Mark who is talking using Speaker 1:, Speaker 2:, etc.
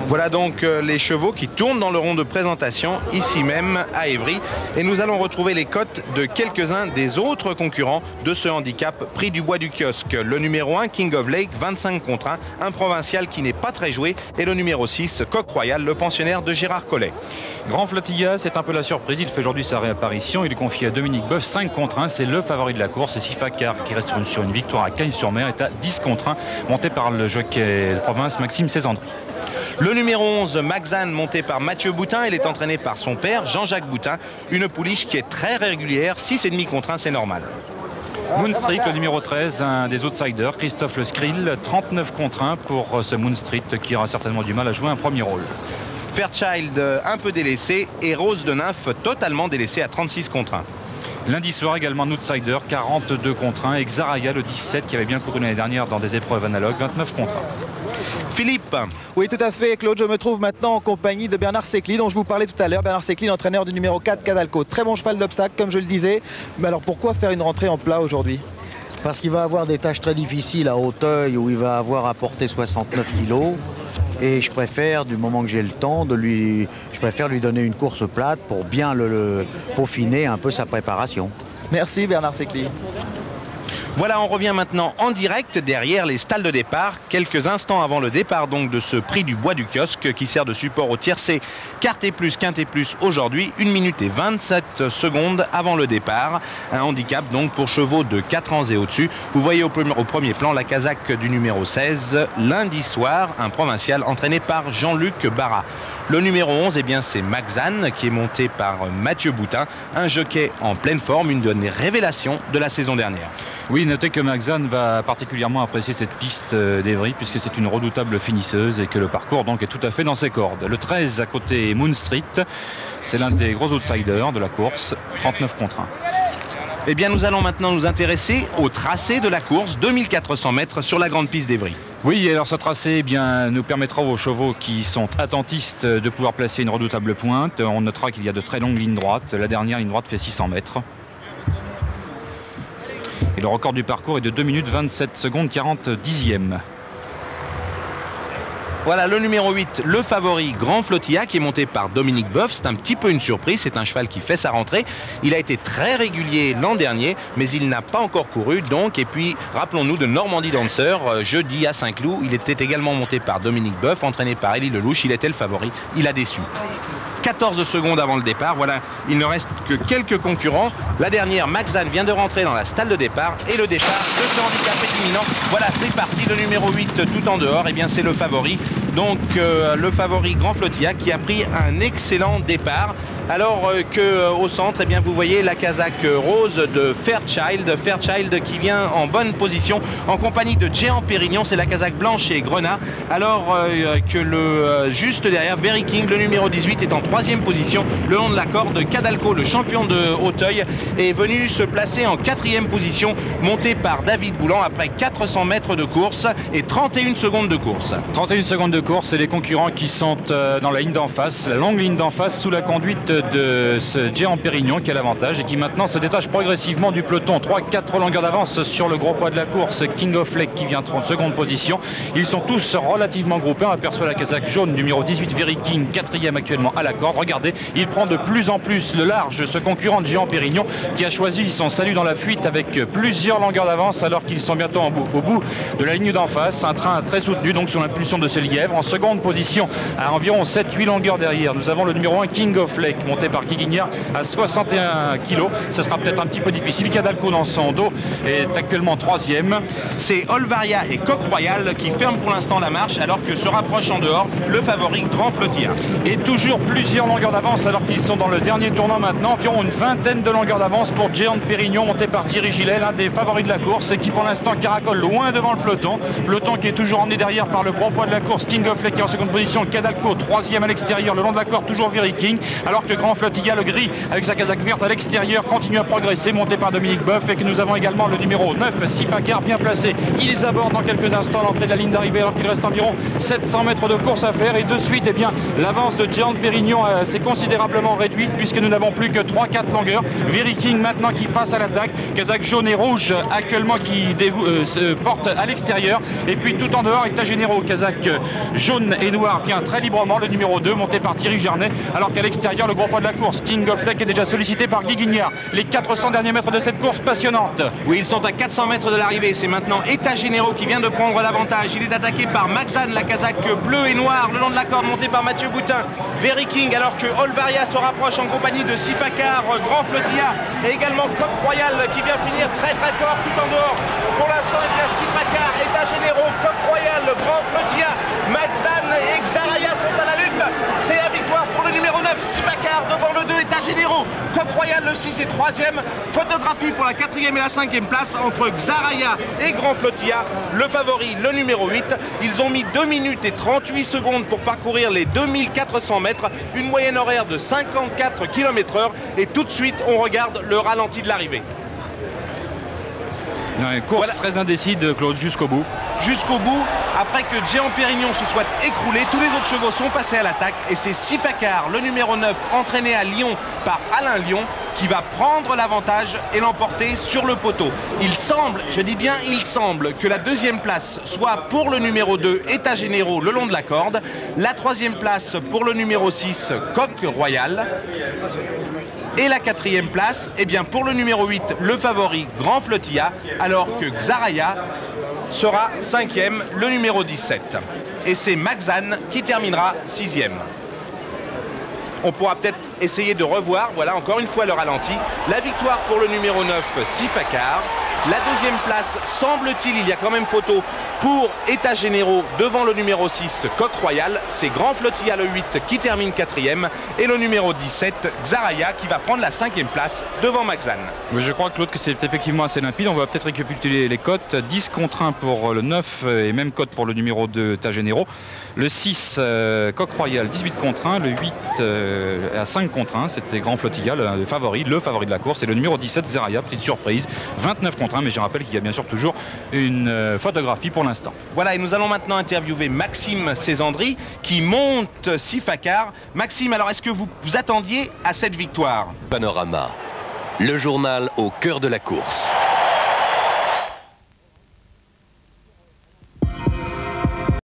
Speaker 1: Voilà donc les chevaux qui tournent dans le rond de présentation, ici même à Évry. Et nous allons retrouver les cotes de quelques-uns des autres concurrents de ce handicap prix du bois du kiosque. Le numéro 1, King of Lake, 25 contre 1, un provincial qui n'est pas très joué. Et le numéro 6, Coq Royal, le pensionnaire de Gérard Collet.
Speaker 2: Grand Flotilla, c'est un peu la surprise. Il fait aujourd'hui sa réapparition. Il est confié à Dominique Boeuf, 5 contre 1. C'est le favori de la course. Et Sifacar, qui reste sur une victoire à Cagnes-sur-Mer, est à 10 contre 1, monté par le jockey de province Maxime Cézandry.
Speaker 1: Le numéro 11, Maxan, monté par Mathieu Boutin. Il est entraîné par son père, Jean-Jacques Boutin. Une pouliche qui est très régulière. 6,5 contre 1, c'est normal.
Speaker 2: Moonstreet, le numéro 13, un des outsiders, Christophe Le Skrill, 39 contre 1 pour ce Moonstreet qui aura certainement du mal à jouer un premier rôle.
Speaker 1: Fairchild, un peu délaissé. Et Rose de Nymphe, totalement délaissé à 36 contre 1.
Speaker 2: Lundi soir également un outsider, 42 contre 1. Et Xaraya, le 17, qui avait bien couru l'année dernière dans des épreuves analogues, 29 contre 1.
Speaker 1: Philippe.
Speaker 3: Oui, tout à fait, Claude. Je me trouve maintenant en compagnie de Bernard Secli, dont je vous parlais tout à l'heure. Bernard Secli, l'entraîneur du numéro 4, Cadalco. Très bon cheval d'obstacle, comme je le disais. Mais alors, pourquoi faire une rentrée en plat aujourd'hui?
Speaker 4: Parce qu'il va avoir des tâches très difficiles à Hauteuil, où il va avoir à porter 69 kilos. Et je préfère, du moment que j'ai le temps, je préfère lui donner une course plate pour bien le peaufiner un peu sa préparation.
Speaker 3: Merci, Bernard Secli.
Speaker 1: Voilà, on revient maintenant en direct derrière les stalles de départ, quelques instants avant le départ donc de ce prix du bois du kiosque qui sert de support au tiercé Quarté Plus, Quinté Plus aujourd'hui, 1 minute et 27 secondes avant le départ. Un handicap donc pour chevaux de 4 ans et au-dessus. Vous voyez au premier plan la casaque du numéro 16, lundi soir, un provincial entraîné par Jean-Luc Barra. Le numéro 11, eh bien, c'est Maxan qui est monté par Mathieu Boutin, un jockey en pleine forme, une des révélations de la saison dernière.
Speaker 2: Oui, notez que Maxan va particulièrement apprécier cette piste d'Évry puisque c'est une redoutable finisseuse et que le parcours donc est tout à fait dans ses cordes. Le 13 à côté Moonstreet, c'est l'un des gros outsiders de la course, 39 contre 1.
Speaker 1: Eh bien, nous allons maintenant nous intéresser au tracé de la course, 2400 mètres sur la grande piste d'Évry.
Speaker 2: Oui, alors ce tracé eh bien, nous permettra aux chevaux qui sont attentistes de pouvoir placer une redoutable pointe. On notera qu'il y a de très longues lignes droites. La dernière ligne droite fait 600 mètres. Et le record du parcours est de 2 minutes 27 secondes 40 dixièmes.
Speaker 1: Voilà le numéro 8, le favori Grand Flotilla qui est monté par Dominique Boeuf. C'est un petit peu une surprise, c'est un cheval qui fait sa rentrée. Il a été très régulier l'an dernier, mais il n'a pas encore couru. Donc, et puis rappelons-nous de Normandie Dancer, jeudi à Saint-Cloud. Il était également monté par Dominique Boeuf, entraîné par Élie Lelouch. Il était le favori, il a déçu. 14 secondes avant le départ, voilà, il ne reste que quelques concurrents. La dernière, Maxan, vient de rentrer dans la stalle de départ et le départ de ce handicap est imminent. Voilà, c'est parti, le numéro 8 tout en dehors, et bien c'est le favori. Donc le favori Grand Flotilla qui a pris un excellent départ. Alors qu'au centre, eh bien, vous voyez la casaque rose de Fairchild qui vient en bonne position en compagnie de Géant Pérignon. C'est la casaque blanche et Grenat. Alors que juste derrière, Very King, le numéro 18, est en 3e position. Le long de la corde, Cadalco, le champion de Hauteuil, est venu se placer en 4e position, monté par David Boulan après 400 mètres de course et 31 secondes de course.
Speaker 2: 31 secondes de course et les concurrents qui sont dans la ligne d'en face, la longue ligne d'en face, sous la conduite de ce Géant Pérignon qui a l'avantage et qui maintenant se détache progressivement du peloton. 3-4 longueurs d'avance sur le gros poids de la course. King of Lake qui vient en seconde position. Ils sont tous relativement groupés. On aperçoit la casaque jaune numéro 18 Very King, 4e actuellement à la corde. Regardez, il prend de plus en plus le large, ce concurrent de Géant Pérignon qui a choisi son salut dans la fuite avec plusieurs longueurs d'avance alors qu'ils sont bientôt au bout de la ligne d'en face. Un train très soutenu donc sous l'impulsion de ce lièvre. En seconde position à environ 7-8 longueurs derrière. Nous avons le numéro 1 King of Lake monté par Guy Guignard à 61 kg. Ce sera peut-être un petit peu difficile. Cadalco dans son dos est actuellement 3e.
Speaker 1: C'est Olvaria et Coq Royal qui ferment pour l'instant la marche alors que se rapproche en dehors le favori Grand Flotilla.
Speaker 2: Et toujours plusieurs longueurs d'avance alors qu'ils sont dans le dernier tournant maintenant. Environ une vingtaine de longueurs d'avance pour Géant Pérignon monté par Thierry Gillet, l'un des favoris de la course et qui pour l'instant caracole loin devant le peloton. Peloton qui est toujours emmené derrière par le gros poids de la course King King of Lake en seconde position, Cadalco troisième à l'extérieur, le long de la corde toujours Viryking, alors que Grand Flotilla, le gris avec sa casaque verte à l'extérieur, continue à progresser, monté par Dominique Boeuf, et que nous avons également le numéro 9, Sifakar, bien placé. Ils abordent dans quelques instants l'entrée de la ligne d'arrivée alors qu'il reste environ 700 mètres de course à faire, et de suite, eh bien, l'avance de Jean Pérignon s'est considérablement réduite puisque nous n'avons plus que 3-4 longueurs. Viryking maintenant qui passe à l'attaque, casaque jaune et rouge actuellement qui se porte à l'extérieur, et puis tout en dehors État généraux, casaque jaune et noir vient très librement, le numéro 2 monté par Thierry Jarnet, alors qu'à l'extérieur le gros pas de la course, King of Lake est déjà sollicité par Guy Guignard. Les 400 derniers mètres de cette course passionnante.
Speaker 1: Oui, ils sont à 400 mètres de l'arrivée, c'est maintenant État généraux qui vient de prendre l'avantage. Il est attaqué par Maxan, la casaque bleue et noire, le long de la corde monté par Mathieu Boutin. Viryking, alors que Olvaria se rapproche en compagnie de Sifakar, Grand Flotilla, et également Coq Royal qui vient finir très fort tout en dehors. Pour l'instant, il y a Sifakar, État généraux, Coq Royal, Grand Flotilla, Maxan et Xaraya sont à la lutte. C'est la victoire pour le numéro 9, Sifakar, devant le 2, État généraux. Coq Royal, le 6 et 3e. Photographie pour la 4e et la 5e place entre Xaraya et Grand Flotilla. Le favori, le numéro 8. Ils ont mis 2 minutes et 38 secondes pour parcourir les 2400 mètres. Une moyenne horaire de 54 km/h. Et tout de suite, on regarde le ralenti de l'arrivée.
Speaker 2: Une course très indécise, Claude, jusqu'au bout.
Speaker 1: Jusqu'au bout, après que Jean Pérignon se soit écroulé, tous les autres chevaux sont passés à l'attaque et c'est Sifakar, le numéro 9, entraîné à Lyon par Alain Lyon, qui va prendre l'avantage et l'emporter sur le poteau. Il semble, je dis bien il semble, que la 2e place soit pour le numéro 2, État généraux, le long de la corde. La 3e place pour le numéro 6, Coq Royal. Et la 4e place, eh bien pour le numéro 8, le favori Grand Flotilla, alors que Xaraya sera 5e, le numéro 17. Et c'est Maxan qui terminera 6e. On pourra peut-être essayer de revoir, voilà encore une fois le ralenti. La victoire pour le numéro 9, Sifakar. La 2e place, semble-t-il, il y a quand même photo, pour État généraux devant le numéro 6, Coq Royal. C'est Grand Flotilla le 8 qui termine 4e et le numéro 17, Xaraya, qui va prendre la 5e place devant Maxan.
Speaker 2: Oui, je crois, Claude, que c'est effectivement assez limpide. On va peut-être récapituler les cotes. 10 contre 1 pour le 9 et même cote pour le numéro 2, État généraux. Le 6, Coq Royal, 18 contre 1. Le 8 à 5 contre 1. C'était Grand Flotilla, le favori de la course. Et le numéro 17, Xaraya, petite surprise, 29 contre 1. Mais je rappelle qu'il y a bien sûr toujours une photographie pour l'instant.
Speaker 1: Voilà, et nous allons maintenant interviewer Maxime Césandry qui monte Sifakar. Maxime, alors est-ce que vous attendiez à cette victoire?
Speaker 5: Panorama, le journal au cœur de la course.